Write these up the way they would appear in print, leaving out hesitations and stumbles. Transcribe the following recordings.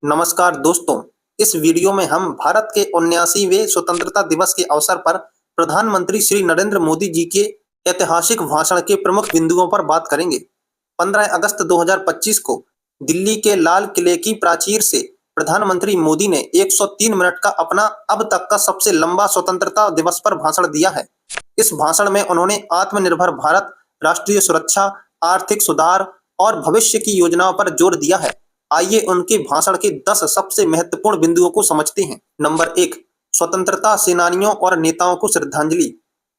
नमस्कार दोस्तों, इस वीडियो में हम भारत के 79वें स्वतंत्रता दिवस के अवसर पर प्रधानमंत्री श्री नरेंद्र मोदी जी के ऐतिहासिक भाषण के प्रमुख बिंदुओं पर बात करेंगे। 15 अगस्त 2025 को दिल्ली के लाल किले की प्राचीर से प्रधानमंत्री मोदी ने 103 मिनट का अपना अब तक का सबसे लंबा स्वतंत्रता दिवस पर भाषण दिया है। इस भाषण में उन्होंने आत्मनिर्भर भारत, राष्ट्रीय सुरक्षा, आर्थिक सुधार और भविष्य की योजनाओं पर जोर दिया है। आइए उनके भाषण के 10 सबसे महत्वपूर्ण बिंदुओं को समझते हैं। नंबर 1, स्वतंत्रता सेनानियों और नेताओं को श्रद्धांजलि।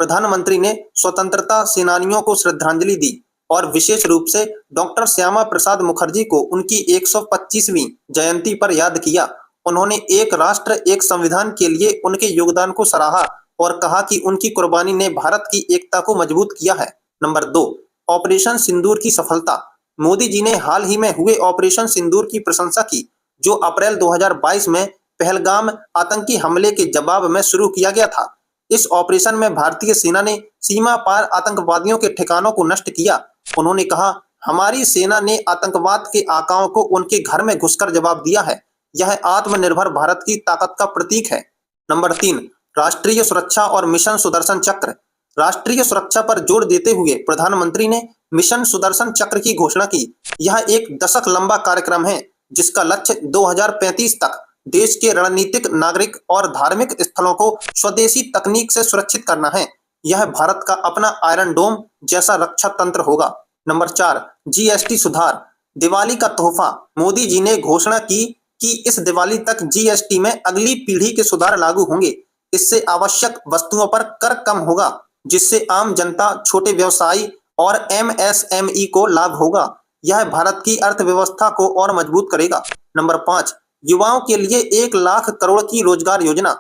प्रधानमंत्री ने स्वतंत्रता सेनानियों को श्रद्धांजलि दी और विशेष रूप से डॉक्टर श्यामा प्रसाद मुखर्जी को उनकी 125वीं जयंती पर याद किया। उन्होंने एक राष्ट्र एक संविधान के लिए उनके योगदान को सराहा और कहा कि उनकी कुर्बानी ने भारत की एकता को मजबूत किया है। नंबर 2, ऑपरेशन सिंदूर की सफलता। मोदी जी ने हाल ही में हुए ऑपरेशन सिंदूर की प्रशंसा की, जो अप्रैल 2022 में पहलगाम आतंकी हमले के जवाब में शुरू किया गया था। इस ऑपरेशन में भारतीय सेना ने सीमा पार आतंकवादियों के ठिकानों को नष्ट किया। उन्होंने कहा, हमारी सेना ने आतंकवाद के आकाओं को उनके घर में घुसकर जवाब दिया है। यह आत्मनिर्भर भारत की ताकत का प्रतीक है। नंबर 3, राष्ट्रीय सुरक्षा और मिशन सुदर्शन चक्र। राष्ट्रीय सुरक्षा पर जोर देते हुए प्रधानमंत्री ने मिशन सुदर्शन चक्र की घोषणा की। यह एक दशक लंबा कार्यक्रम है जिसका लक्ष्य 2035 तक देश के रणनीतिक, नागरिक और धार्मिक स्थलों को स्वदेशी तकनीक से सुरक्षित करना है। यह भारत का अपना आयरन डोम जैसा रक्षा तंत्र होगा। नंबर 4, जीएसटी सुधार, दिवाली का तोहफा। मोदी जी ने घोषणा की कि इस दिवाली तक जीएसटी में अगली पीढ़ी के सुधार लागू होंगे। इससे आवश्यक वस्तुओं पर कर कम होगा, जिससे आम जनता, छोटे व्यवसायी और एमएसएमई को लाभ होगा। यह भारत की अर्थव्यवस्था को और मजबूत करेगा। नंबर 5, युवाओं के लिए 1 लाख करोड़ की रोजगार योजना।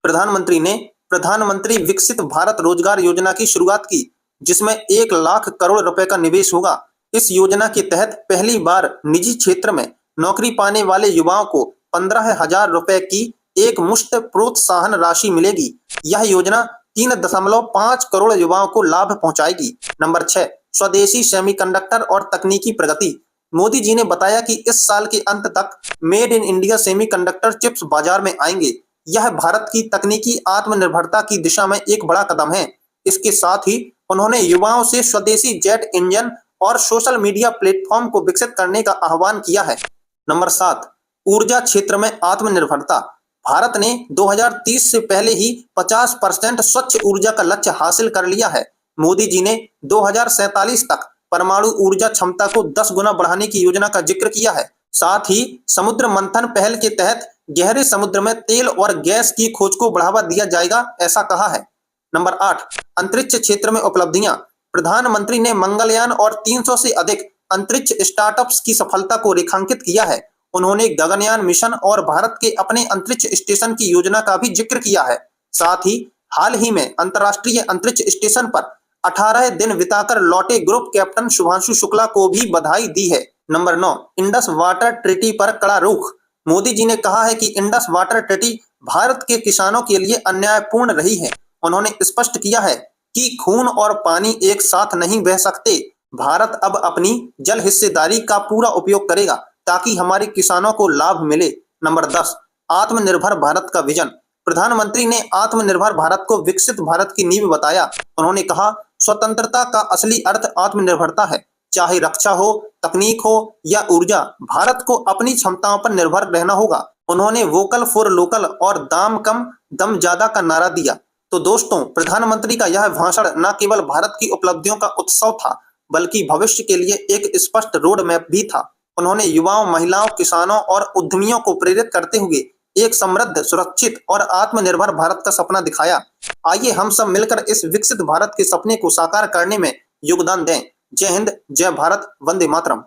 प्रधानमंत्री ने प्रधानमंत्री विकसित भारत रोजगार योजना की शुरुआत की, जिसमें 1 लाख करोड़ रुपए का निवेश होगा। इस योजना के तहत पहली बार निजी क्षेत्र में नौकरी पाने वाले युवाओं को 15,000 रुपए की एक मुश्त प्रोत्साहन राशि मिलेगी। यह योजना 3.5 करोड़ युवाओं को लाभ पहुंचाएगी। नंबर 6, स्वदेशी सेमीकंडक्टर और तकनीकी प्रगति। मोदी जी ने बताया कि इस साल के अंत तक made in India semiconductor chips बाजार में आएंगे। यह भारत की तकनीकी आत्मनिर्भरता की दिशा में एक बड़ा कदम है। इसके साथ ही उन्होंने युवाओं से स्वदेशी जेट इंजन और सोशल मीडिया प्लेटफॉर्म को विकसित करने का आह्वान किया है। नंबर 7, ऊर्जा क्षेत्र में आत्मनिर्भरता। भारत ने 2030 से पहले ही 50% स्वच्छ ऊर्जा का लक्ष्य हासिल कर लिया है। मोदी जी ने 2047 तक परमाणु ऊर्जा क्षमता को 10 गुना बढ़ाने की योजना का जिक्र किया है। साथ ही समुद्र मंथन पहल के तहत गहरे समुद्र में तेल और गैस की खोज को बढ़ावा दिया जाएगा, ऐसा कहा है। नंबर 8, अंतरिक्ष क्षेत्र में उपलब्धियां। प्रधानमंत्री ने मंगलयान और 300 से अधिक अंतरिक्ष स्टार्टअप्स की सफलता को रेखांकित किया है। उन्होंने गगनयान मिशन और भारत के अपने अंतरिक्ष स्टेशन की योजना का भी जिक्र किया है। साथ ही हाल ही में अंतर्राष्ट्रीय अंतरिक्ष स्टेशन पर 18 दिन बिताकर लौटे ग्रुप कैप्टन शुभांशु शुक्ला को भी बधाई दी है। नंबर 9, इंडस वाटर ट्रीटी पर कड़ा रुख। मोदी जी ने कहा है कि इंडस वाटर ट्रीटी भारत के किसानों के लिए अन्यायपूर्ण रही है। उन्होंने स्पष्ट किया है कि खून और पानी एक साथ नहीं बह सकते। भारत अब अपनी जल हिस्सेदारी का पूरा उपयोग करेगा ताकि हमारे किसानों को लाभ मिले। नंबर 10, आत्मनिर्भर भारत का विजन। प्रधानमंत्री ने आत्मनिर्भर भारत को विकसित भारत की नींव बताया। उन्होंने कहा, स्वतंत्रता का असली अर्थ आत्मनिर्भरता है। चाहे रक्षा हो, तकनीक हो या ऊर्जा, भारत को अपनी क्षमताओं पर निर्भर रहना होगा। उन्होंने वोकल फॉर लोकल और दाम कम दम ज्यादा का नारा दिया। तो दोस्तों, प्रधानमंत्री का यह भाषण न केवल भारत की उपलब्धियों का उत्सव था, बल्कि भविष्य के लिए एक स्पष्ट रोड मैप भी था। उन्होंने युवाओं, महिलाओं, किसानों और उद्यमियों को प्रेरित करते हुए एक समृद्ध, सुरक्षित और आत्मनिर्भर भारत का सपना दिखाया। आइए हम सब मिलकर इस विकसित भारत के सपने को साकार करने में योगदान दें। जय हिंद, जय भारत, वंदे मातरम।